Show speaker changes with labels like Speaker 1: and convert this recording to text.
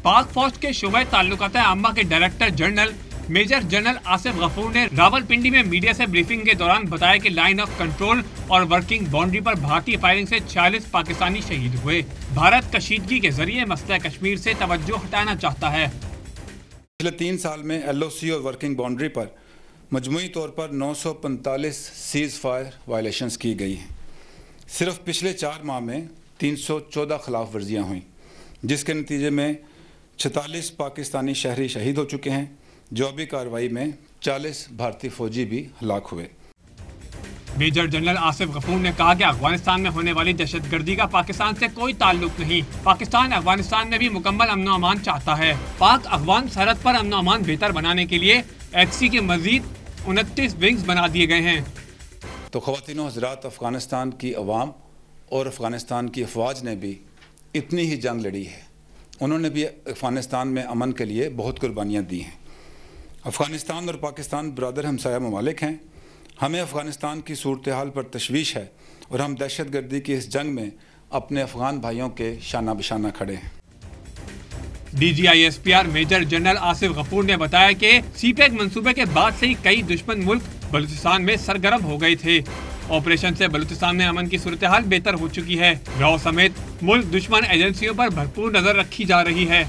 Speaker 1: पाक फौज के शोबे ताल्लुकात आम्मा के director general major general Asif Ghafoor ने रावलपिंडी में मीडिया से ब्रीफिंग के दौरान बताया कि लाइन ऑफ कंट्रोल और वर्किंग बाउंड्री पर भारतीय फायरिंग से 46 पाकिस्तानी शहीद हुए। भारत कशीदगी के जरिए मसला कश्मीर से तवज्जो हटाना चाहता है।
Speaker 2: पिछले 3 साल में LOC और वर्किंग बाउंड्री पर मजमूई तौर पर 945 सीज फायर वायलेशंस की गई हैं। सिर्फ पिछले 4 माह में 314 खिलाफ वर्जियाँ हुई, जिसके नतीजे में 46 पाकिस्तानी शहरी शहीद हो चुके हैं। जवाबी कार्रवाई में 40 भारतीय फौजी भी हलाक हुए।
Speaker 1: मेजर जनरल आसिफ गफूर ने कहा कि अफगानिस्तान में होने वाली दहशतगर्दी का पाकिस्तान से कोई ताल्लुक नहीं। पाकिस्तान अफगानिस्तान में भी मुकम्मल अमन और अमान चाहता है। पाक अफगान सरहद पर अमन और अमान बेहतर बनाने के लिए HC के मजीद 29 विंग्स बना दिए गए हैं।
Speaker 2: तो ख़वातीन व हज़रात, अफगानिस्तान की अवाम और अफगानिस्तान की अफवाज ने भी इतनी ही जंग लड़ी है। उन्होंने भी अफगानिस्तान में अमन के लिए बहुत कुर्बानियाँ दी हैं। अफगानिस्तान और पाकिस्तान बरादर हमसाया ममालिक हैं। हमें अफगानिस्तान की सूरत हाल पर तशवीश है और हम दहशतगर्दी की इस जंग में अपने अफगान भाइयों के शाना बशाना खड़े हैं।
Speaker 1: DGISPR major general Asif Ghafoor ने बताया कि CPEC मंसूबे के बाद से ही कई दुश्मन मुल्क बलूचिस्तान में सरगर्म हो गए थे। ऑपरेशन से बलूचिस्तान में अमन की सूरत हाल बेहतर हो चुकी है। राव समेत मुल्क दुश्मन एजेंसियों पर भरपूर नजर रखी जा रही है।